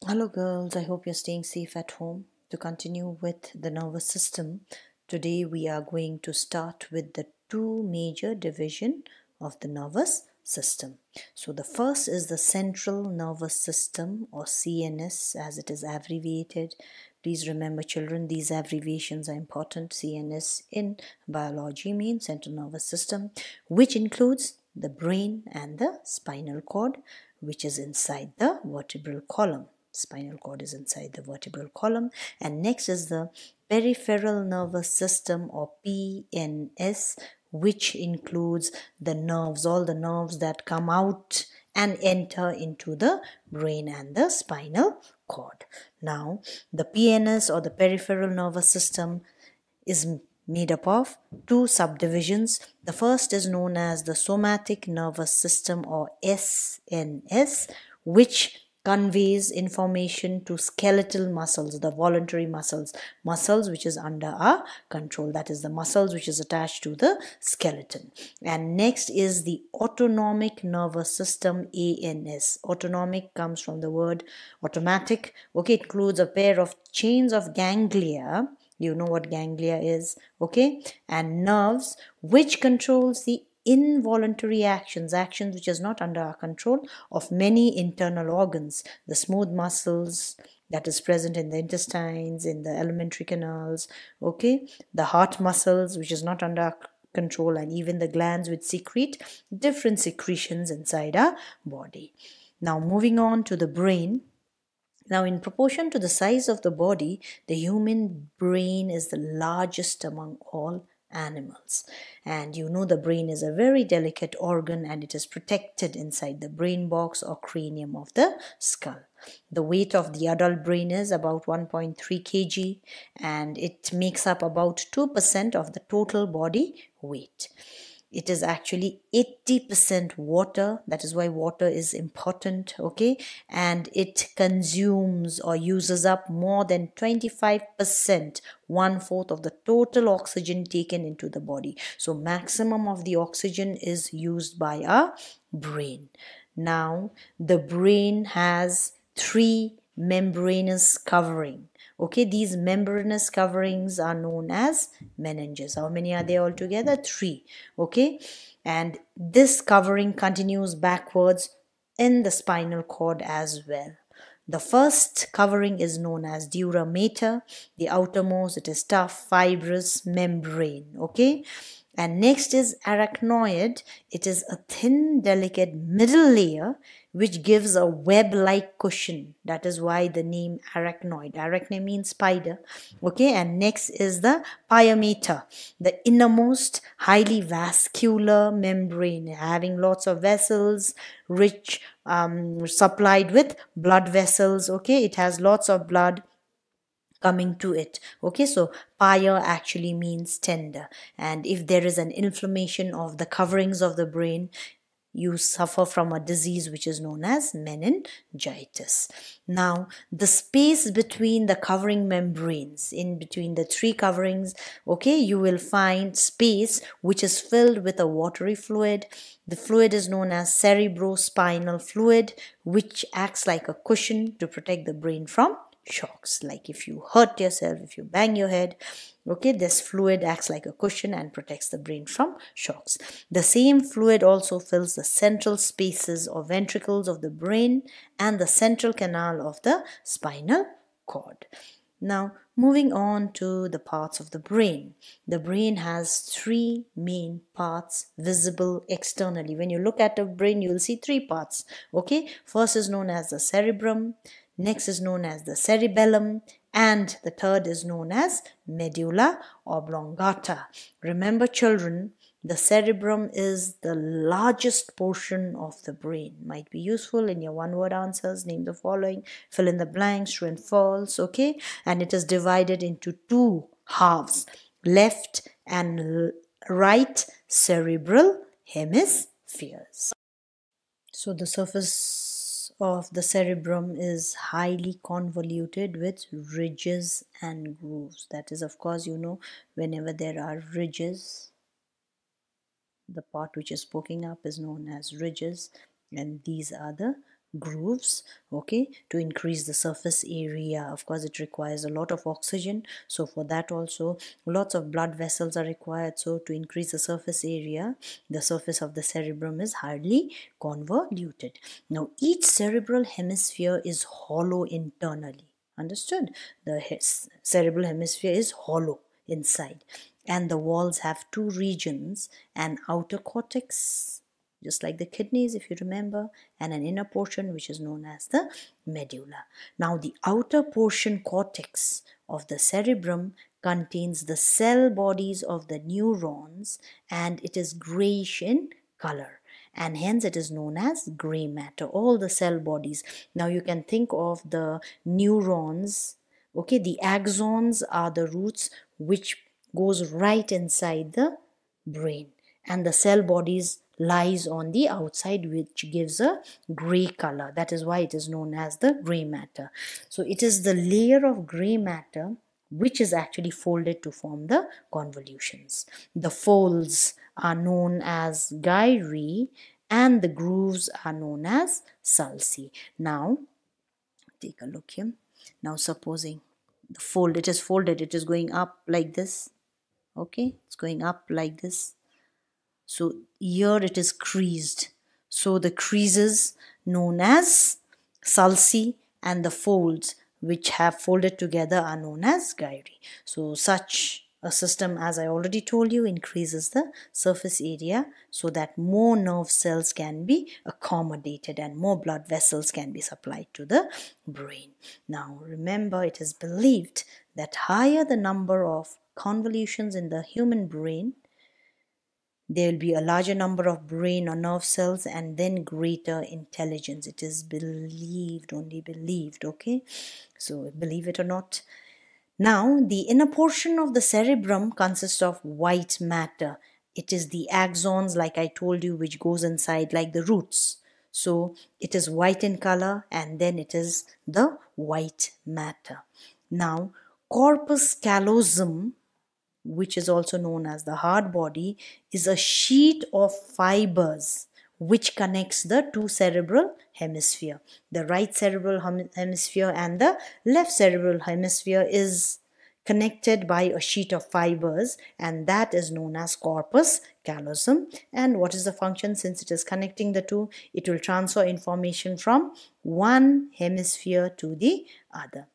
Hello girls, I hope you're staying safe at home. To continue with the nervous system, today we are going to start with the two major division of the nervous system. So the first is the central nervous system, or CNS as it is abbreviated. Please remember children, these abbreviations are important. CNS in biology means central nervous system, which includes the brain and the spinal cord, which is inside the vertebral column. Spinal cord is inside the vertebral column. And next is the peripheral nervous system, or PNS, which includes the nerves, all the nerves that come out and enter into the brain and the spinal cord. Now, the PNS, or the peripheral nervous system, is made up of two subdivisions. The first is known as the somatic nervous system, or SNS, which conveys information to skeletal muscles, the voluntary muscles which is under our control, that is the muscles which is attached to the skeleton. And next is the autonomic nervous system, ANS. Autonomic comes from the word automatic. Okay, it includes a pair of chains of ganglia. You know what ganglia is, okay, and nerves, which controls the involuntary actions which is not under our control, of many internal organs. The smooth muscles that is present in the intestines, in the alimentary canals, okay, the heart muscles which is not under our control, and even the glands which secrete different secretions inside our body. Now moving on to the brain. Now, in proportion to the size of the body, the human brain is the largest among all animals. And you know the brain is a very delicate organ, and it is protected inside the brain box or cranium of the skull. The weight of the adult brain is about 1.3 kg, and it makes up about 2% of the total body weight. It is actually 80% water. That is why water is important, okay? And it consumes or uses up more than 25%, 1/4 of the total oxygen taken into the body. So maximum of the oxygen is used by our brain. Now, the brain has three membranous covering. Okay, these membranous coverings are known as meninges. How many are there altogether? 3. Okay, and this covering continues backwards in the spinal cord as well. The first covering is known as dura mater. The outermost, it is tough, fibrous membrane. Okay, and next is arachnoid. It is a thin, delicate middle layer which gives a web-like cushion. That is why the name arachnoid. Arachne means spider. Okay, and next is the pyometer, the innermost, highly vascular membrane, having lots of vessels, rich, supplied with blood vessels. Okay, it has lots of blood coming to it. Okay, so pia actually means tender, and if there is an inflammation of the coverings of the brain, you suffer from a disease which is known as meningitis. Now, the space between the covering membranes, in between the three coverings, okay, you will find space which is filled with a watery fluid. The fluid is known as cerebrospinal fluid, which acts like a cushion to protect the brain from shocks. Like if you hurt yourself, if you bang your head, okay, this fluid acts like a cushion and protects the brain from shocks. The same fluid also fills the central spaces or ventricles of the brain and the central canal of the spinal cord. Now, moving on to the parts of the brain. The brain has three main parts visible externally. When you look at the brain, you will see three parts. Okay, first is known as the cerebrum. Next is known as the cerebellum, and the third is known as medulla oblongata. Remember children, the cerebrum is the largest portion of the brain. Might be useful in your one-word answers. Name the following, fill in the blanks, true and false, okay? And it is divided into two halves, left and right cerebral hemispheres. So the surface of the cerebrum is highly convoluted with ridges and grooves. That is, of course, you know, whenever there are ridges, the part which is poking up is known as ridges, and these are the grooves, okay, to increase the surface area. Of course, it requires a lot of oxygen, so for that also lots of blood vessels are required. So to increase the surface area, the surface of the cerebrum is hardly convoluted. Now each cerebral hemisphere is hollow internally. Understood? The cerebral hemisphere is hollow inside, and the walls have two regions: an outer cortex, just like the kidneys if you remember, and an inner portion which is known as the medulla. Now the outer portion cortex of the cerebrum contains the cell bodies of the neurons, and it is grayish in color, and hence it is known as gray matter. All the cell bodies. Now you can think of the neurons, okay, the axons are the roots which goes right inside the brain, and the cell bodies lies on the outside, which gives a gray color. That is why it is known as the gray matter. So it is the layer of gray matter which is actually folded to form the convolutions. The folds are known as gyri and the grooves are known as sulci. Now take a look here. Now supposing the fold, it is folded, it is going up like this, okay, it's going up like this. So here it is creased, so the creases known as sulci and the folds which have folded together are known as gyri. So such a system, as I already told you, increases the surface area so that more nerve cells can be accommodated and more blood vessels can be supplied to the brain. Now remember, it is believed that higher the number of convolutions in the human brain, there will be a larger number of brain or nerve cells and then greater intelligence. It is believed, only believed, okay? So believe it or not. Now, the inner portion of the cerebrum consists of white matter. It is the axons, like I told you, which goes inside like the roots. So it is white in color, and then it is the white matter. Now, corpus callosum, which is also known as the hard body, is a sheet of fibers which connects the two cerebral hemisphere. The right cerebral hemisphere and the left cerebral hemisphere is connected by a sheet of fibers, and that is known as corpus callosum. And what is the function? Since it is connecting the two, it will transfer information from one hemisphere to the other.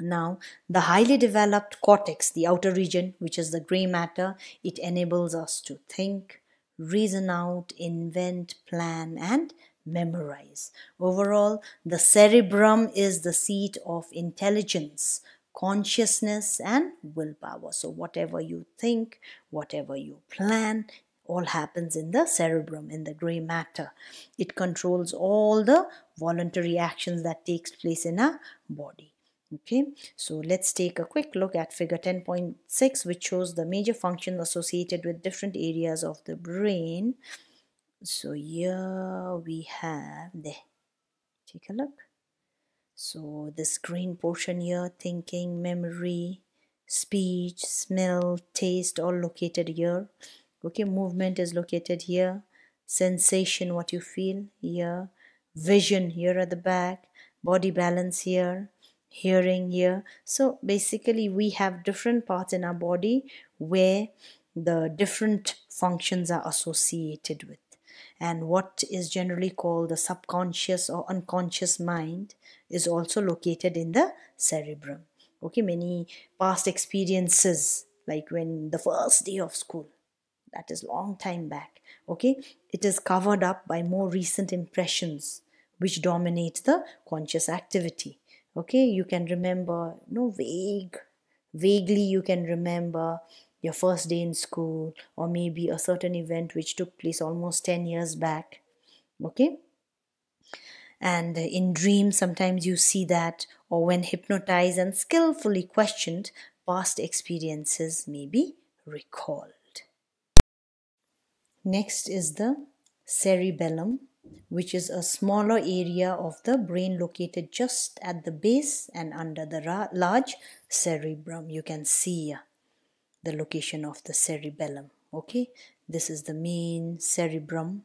Now, the highly developed cortex, the outer region, which is the gray matter, it enables us to think, reason out, invent, plan, and memorize. Overall, the cerebrum is the seat of intelligence, consciousness, and willpower. So whatever you think, whatever you plan, all happens in the cerebrum, in the gray matter. It controls all the voluntary actions that takes place in our body. Okay, so let's take a quick look at figure 10.6, which shows the major functions associated with different areas of the brain. So here we have there. Take a look. So this green portion here, thinking, memory, speech, smell, taste, all located here. Okay, movement is located here. Sensation, what you feel here. Vision here at the back. Body balance here. Hearing here. So basically we have different parts in our body where the different functions are associated with. And what is generally called the subconscious or unconscious mind is also located in the cerebrum. Okay, many past experiences, like when the first day of school, that is long time back, okay, it is covered up by more recent impressions which dominate the conscious activity. Okay, you can remember, vaguely you can remember your first day in school, or maybe a certain event which took place almost 10 years back. Okay, and in dreams sometimes you see that, or when hypnotized and skillfully questioned, past experiences may be recalled. Next is the cerebellum, which is a smaller area of the brain located just at the base and under the large cerebrum. You can see the location of the cerebellum. Okay, this is the main cerebrum,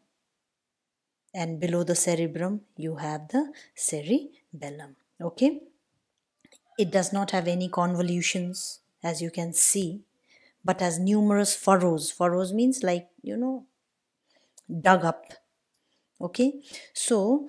and below the cerebrum you have the cerebellum. Okay, it does not have any convolutions, as you can see, but has numerous furrows. Furrows means, like, dug up. Okay, so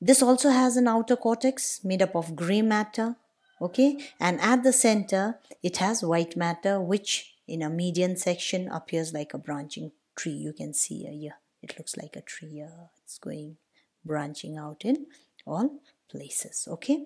this also has an outer cortex made up of gray matter. Okay, and at the center it has white matter, which in a median section appears like a branching tree. You can see here, it looks like a tree. It's going branching out in all places. Okay,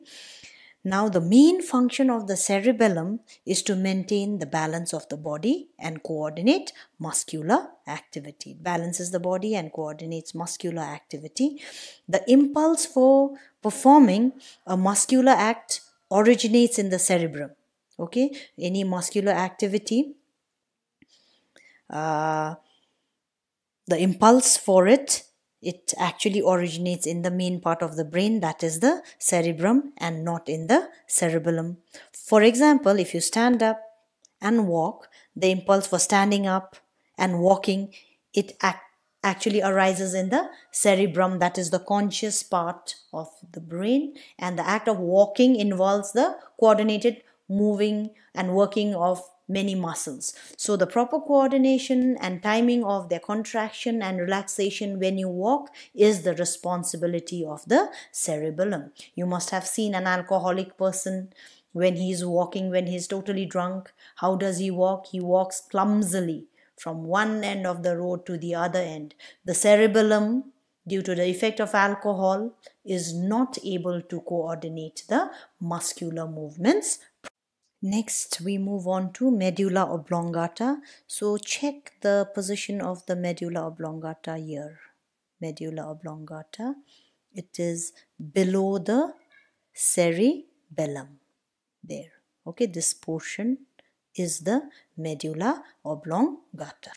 now the main function of the cerebellum is to maintain the balance of the body and coordinate muscular activity. It balances the body and coordinates muscular activity. The impulse for performing a muscular act originates in the cerebrum. Okay, any muscular activity, the impulse for it actually originates in the main part of the brain, that is the cerebrum, and not in the cerebellum. For example, if you stand up and walk, the impulse for standing up and walking, it actually arises in the cerebrum, that is the conscious part of the brain, and the act of walking involves the coordinated moving and working of many muscles. So the proper coordination and timing of their contraction and relaxation when you walk is the responsibility of the cerebellum. You must have seen an alcoholic person when he's walking, when he's totally drunk. How does he walk? He walks clumsily from one end of the road to the other end. The cerebellum, due to the effect of alcohol, is not able to coordinate the muscular movements. Next, we move on to medulla oblongata. So check the position of the medulla oblongata here. Medulla oblongata, it is below the cerebellum. There. Okay, this portion is the medulla oblongata.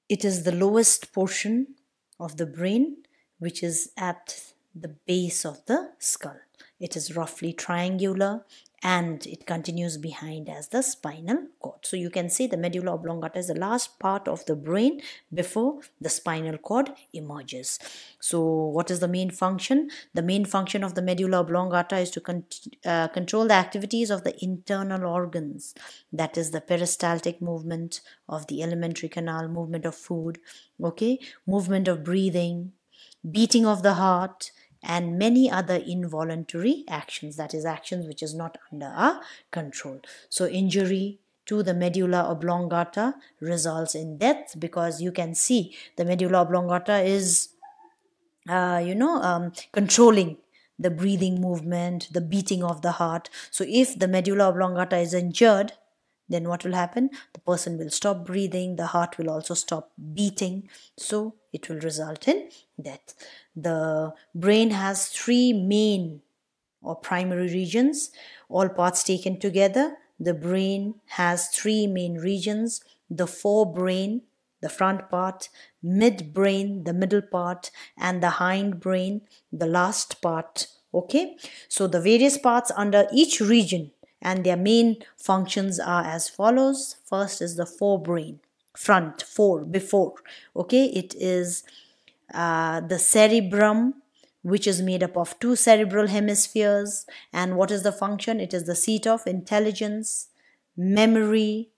It is the lowest portion of the brain, which is at the base of the skull. It is roughly triangular and it continues behind as the spinal cord. So you can see the medulla oblongata is the last part of the brain before the spinal cord emerges. So what is the main function? The main function of the medulla oblongata is to control the activities of the internal organs. That is the peristaltic movement of the alimentary canal, movement of food, okay, movement of breathing, beating of the heart, and many other involuntary actions, that is actions which is not under our control. So injury to the medulla oblongata results in death, because you can see the medulla oblongata is controlling the breathing movement, the beating of the heart. So if the medulla oblongata is injured, then what will happen? The person will stop breathing, the heart will also stop beating, so it will result in death. The brain has three main or primary regions, all parts taken together. The brain has three main regions: the forebrain, the front part; midbrain, the middle part; and the hindbrain, the last part. Okay, so the various parts under each region and their main functions are as follows. First is the forebrain, front, fore, before. Okay, it is the cerebrum, which is made up of two cerebral hemispheres. And what is the function? It is the seat of intelligence, memory,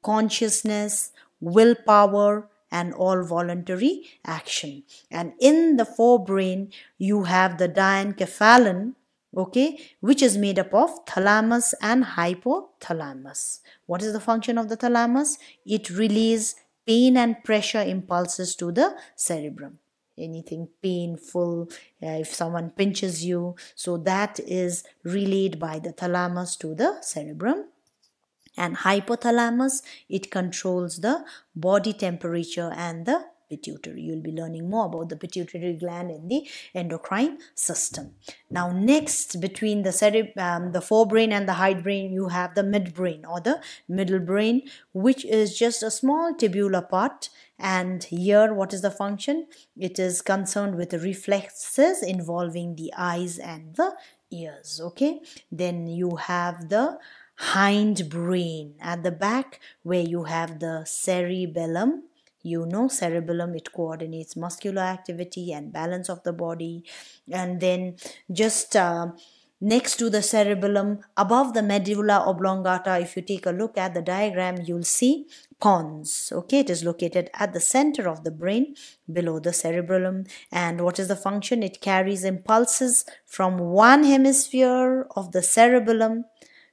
consciousness, willpower, and all voluntary action. And in the forebrain, you have the diencephalon, okay, which is made up of thalamus and hypothalamus. What is the function of the thalamus? It relays pain and pressure impulses to the cerebrum. Anything painful, if someone pinches you, so that is relayed by the thalamus to the cerebrum. And hypothalamus, it controls the body temperature and the pituitary. You'll be learning more about the pituitary gland in the endocrine system. Now next, between the forebrain and the hindbrain, you have the midbrain or the middle brain, which is just a small tubular part. And here, what is the function? It is concerned with the reflexes involving the eyes and the ears. Okay, then you have the hindbrain at the back, where you have the cerebellum You know, cerebellum, it coordinates muscular activity and balance of the body. And then just next to the cerebellum, above the medulla oblongata, if you take a look at the diagram, you'll see pons. Okay, it is located at the center of the brain, below the cerebellum. And what is the function? It carries impulses from one hemisphere of the cerebellum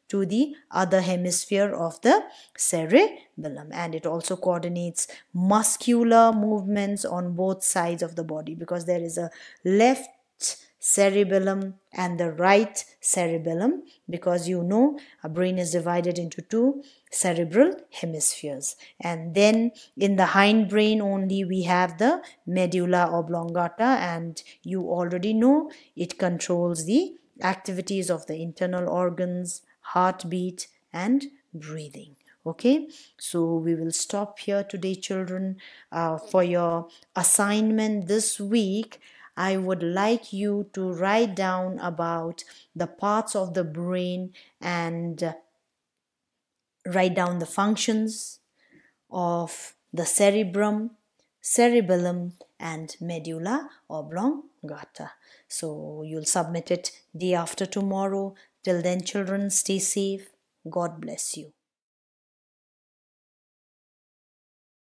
to the other hemisphere of the cerebellum, and it also coordinates muscular movements on both sides of the body, because there is a left cerebellum and the right cerebellum, because you know a brain is divided into two cerebral hemispheres. And then in the hindbrain only we have the medulla oblongata, and you already know it controls the activities of the internal organs, heartbeat and breathing. Okay, so we will stop here today, children. For your assignment this week, I would like you to write down about the parts of the brain and write down the functions of the cerebrum, cerebellum and medulla oblongata. So you'll submit it day after tomorrow. Till then, children, stay safe. God bless you.